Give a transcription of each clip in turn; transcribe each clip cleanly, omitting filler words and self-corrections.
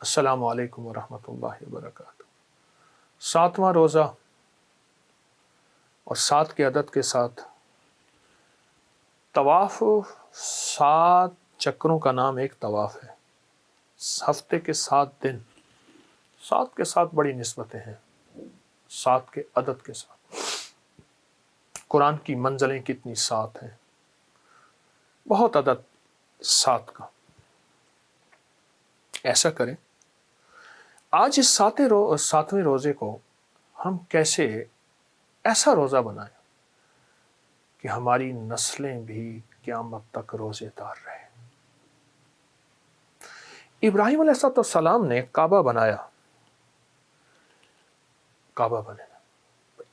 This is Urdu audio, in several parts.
السلام علیکم ورحمۃ اللہ وبرکاتہ۔ 7واں روزہ اور 7 کے عدد کے ساتھ طواف، 7 چکروں کا نام ایک طواف ہے۔ ہفتے کے 7 دن، 7 کے ساتھ بڑی نسبتیں ہیں، 7 کے عدد کے ساتھ قرآن کی منزلیں کتنی 7 ہیں، بہت عدد 7 کا۔ ایسا کریں، آج اس 7ویں روزے کو ہم کیسے ایسا روزہ بنائیں کہ ہماری نسلیں بھی قیامت تک روزے دار رہیں۔ ابراہیم علیہ السلام نے کعبہ بنایا، کعبہ بنایا،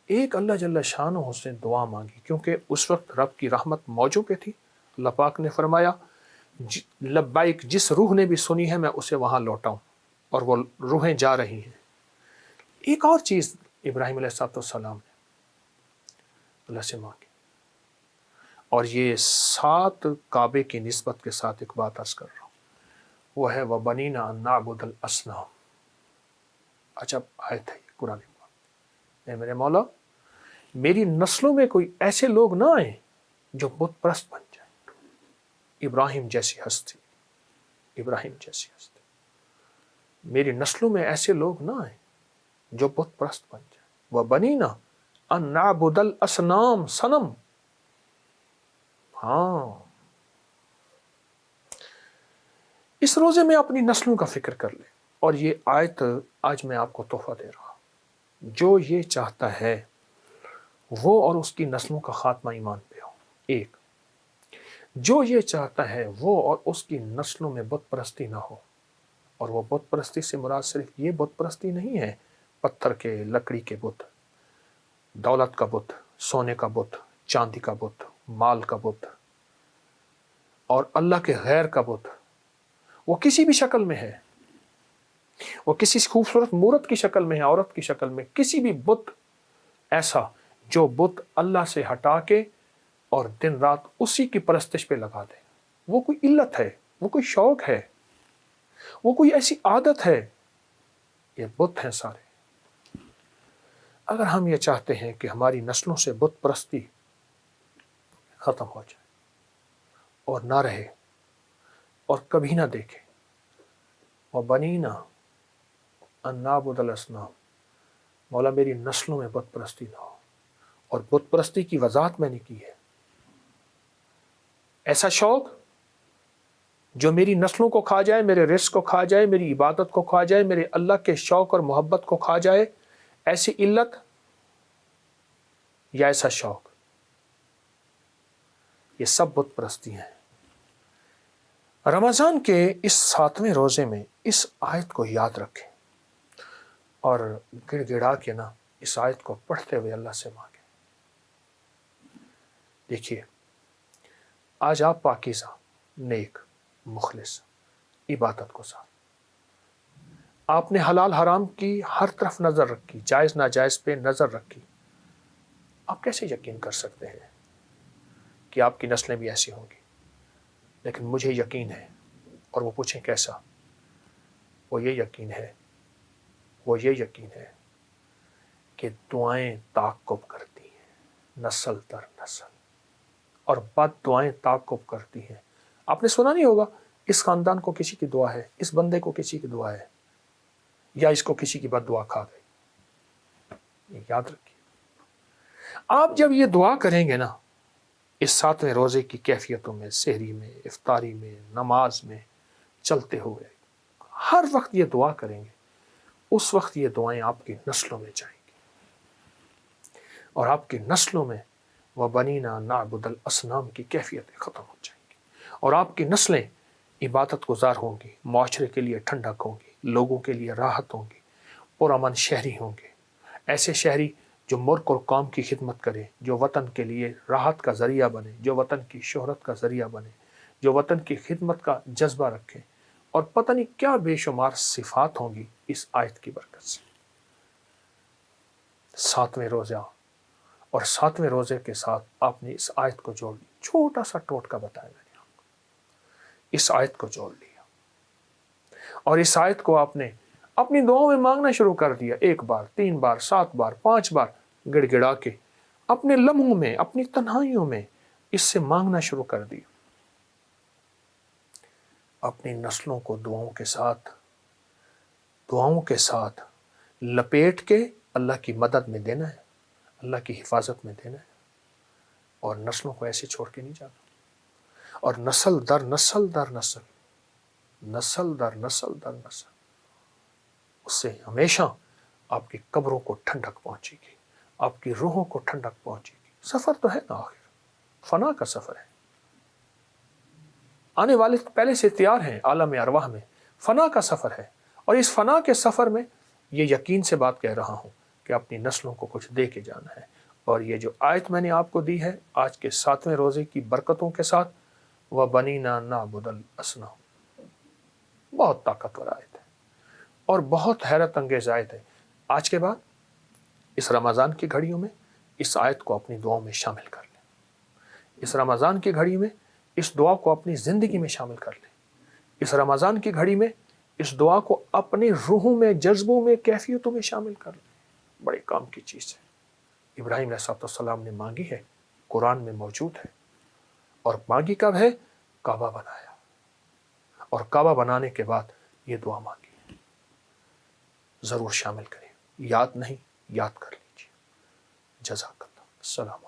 ایک اللہ جل شانہ سے دعا مانگی، کیونکہ اس وقت رب کی رحمت موجوں پہ تھی۔ اللہ پاک نے فرمایا لبیک، جس روح نے بھی سنی ہے میں اسے وہاں لوٹاؤں، اور وہ روحیں جا رہی ہیں۔ ایک اور چیز ابراہیم علیہ السلام نے اللہ سے مانگی، اور یہ 7 کعبے کی نسبت کے ساتھ ایک بات عرض کر رہا ہوں، وہ ہے وَبَنِينَا أَن نَعْبُدَ الْأَصْنَامَ۔ عجب آیت ہے یہ قرآن پاک۔ اے میرے مولا، میری نسلوں میں کوئی ایسے لوگ نہ آئیں جو بت پرست بن جائیں۔ ابراہیم جیسی ہستی، ابراہیم جیسی ہستی، میری نسلوں میں ایسے لوگ نہ آئیں جو بت پرست بن جائیں۔ وَبَنِينَا أَن نَعْبُدَ الْأَصْنَامَ، صنم۔ ہاں، اس روزے میں اپنی نسلوں کا فکر کر لیں، اور یہ آیت آج میں آپ کو تحفہ دے رہا ہوں۔ جو یہ چاہتا ہے وہ اور اس کی نسلوں کا خاتمہ ایمان پہ ہو۔ ایک، جو یہ چاہتا ہے وہ اور اس کی نسلوں میں بت پرستی نہ ہو، اور وہ بت پرستی سے مراد صرف یہ بت پرستی نہیں ہے پتھر کے، لکڑی کے بت، دولت کا بت، سونے کا بت، چاندی کا بت، مال کا بت، اور اللہ کے غیر کا بت۔ وہ کسی بھی شکل میں ہے، وہ کسی خوبصورت مورت کی شکل میں ہے، عورت کی شکل میں، کسی بھی بت ایسا جو بت اللہ سے ہٹا کے اور دن رات اسی کی پرستش پہ لگا دے، وہ کوئی علت ہے، وہ کوئی شوق ہے، وہ کوئی ایسی عادت ہے، یہ بت ہیں سارے۔ اگر ہم یہ چاہتے ہیں کہ ہماری نسلوں سے بت پرستی ختم ہو جائے اور نہ رہے اور کبھی نہ دیکھے، وَبَنِينَا أَن نَعْبُدَ الْأَصْنَامَ، مولا میری نسلوں میں بت پرستی نہ ہو۔ اور بت پرستی کی وضاحت میں نے کی ہے، ایسا شوق جو میری نسلوں کو کھا جائے، میرے رزق کو کھا جائے، میری عبادت کو کھا جائے، میرے اللہ کے شوق اور محبت کو کھا جائے، ایسی علت یا ایسا شوق، یہ سب بت پرستی ہیں۔ رمضان کے اس 7ویں روزے میں اس آیت کو یاد رکھیں، اور گڑ گڑا کے نا اس آیت کو پڑھتے ہوئے اللہ سے مانگیں۔ دیکھیے، آج آپ پاکیزہ، نیک، مخلص، عبادت کو ساتھ، آپ نے حلال حرام کی ہر طرف نظر رکھی، جائز ناجائز پہ نظر رکھی، آپ کیسے یقین کر سکتے ہیں کہ آپ کی نسلیں بھی ایسی ہوں گی؟ لیکن مجھے یقین ہے، اور وہ پوچھیں کیسا؟ وہ یہ یقین ہے، وہ یہ یقین ہے کہ دعائیں تعاقب کرتی ہیں نسل در نسل، اور بد دعائیں تعاقب کرتی ہیں۔ آپ نے سنا نہیں ہوگا اس خاندان کو کسی کی دعا ہے، اس بندے کو کسی کی دعا ہے، یا اس کو کسی کی بد دعا کھا گئی۔ یہ یاد رکھیے، آپ جب یہ دعا کریں گے نا اس 7ویں روزے کی کیفیتوں میں، سحری میں، افطاری میں، نماز میں، چلتے ہوئے، ہر وقت یہ دعا کریں گے، اس وقت یہ دعائیں آپ کی نسلوں میں جائیں گی، اور آپ کی نسلوں میں وَبَنِينَا نَعْبُدَ الْأَصْنَامَ کی کیفیتیں ختم ہو جائیں گی، اور آپ کی نسلیں عبادت گزار ہوں گی، معاشرے کے لیے ٹھنڈک ہوں گی، لوگوں کے لیے راحت ہوں گی، پرامن شہری ہوں گے، ایسے شہری جو ملک اور قوم کی خدمت کرے، جو وطن کے لیے راحت کا ذریعہ بنے، جو وطن کی شہرت کا ذریعہ بنے، جو وطن کی خدمت کا جذبہ رکھے، اور پتہ نہیں کیا بے شمار صفات ہوں گی اس آیت کی برکت سے۔ 7ویں روزہ اور 7ویں روزے کے ساتھ آپ نے اس آیت کو جوڑ لیا، چھوٹا سا ٹوٹکا بتایا میں نے آپ کو، اس آیت کو جوڑ لیا۔ اور اس آیت کو آپ نے اپنی دعاؤں میں مانگنا شروع کر دیا، 1 بار 3 بار 7 بار 5 بار گڑ گڑا کے اپنے لمحوں میں اپنی تنہائیوں میں اس سے مانگنا شروع کر دیا۔ اپنی نسلوں کو دعاؤں کے ساتھ لپیٹ کے اللہ کی مدد میں دینا ہے، اللہ کی حفاظت میں دینا ہے، اور نسلوں کو ایسے چھوڑ کے نہیں جانا، اور نسل در نسل در نسل، نسل در نسل در نسل، اس سے ہمیشہ آپ کی قبروں کو ٹھنڈک پہنچے گی، آپ کی روحوں کو ٹھنڈک پہنچے گی۔ سفر تو ہے نا، آخر فنا کا سفر ہے، آنے والے پہلے سے تیار ہیں عالم ارواح میں، فنا کا سفر ہے، اور اس فنا کے سفر میں یہ یقین سے بات کہہ رہا ہوں کہ اپنی نسلوں کو کچھ دے کے جانا ہے۔ اور یہ جو آیت میں نے آپ کو دی ہے آج کے 7ویں روزے کی برکتوں کے ساتھ، وَبَنِينَا نَعْبُدَ الْأَصْنَامَ، بہت طاقتور آیت ہے اور بہت حیرت انگیز آیت ہے۔ آج کے بعد اس رمضان کی گھڑیوں میں اس آیت کو اپنی دعاؤں میں شامل کر لیں، اس رمضان کی گھڑی میں اس دعا کو اپنی زندگی میں شامل کر لیں، اس رمضان کی گھڑی میں اس دعا کو اپنی روحوں میں، جذبوں میں، کیفیتوں میں شامل کر لیں۔ بڑے کام کی چیز ہے، ابراہیم علیہ السلام نے مانگی ہے، قرآن میں موجود ہے، اور مانگی کب ہے؟ کعبہ بنایا، اور کعبہ بنانے کے بعد یہ دعا مانگی ہے۔ ضرور شامل کریں، یاد نہیں یاد کر لیجیے۔ جزاک اللہ، السلام علیکم۔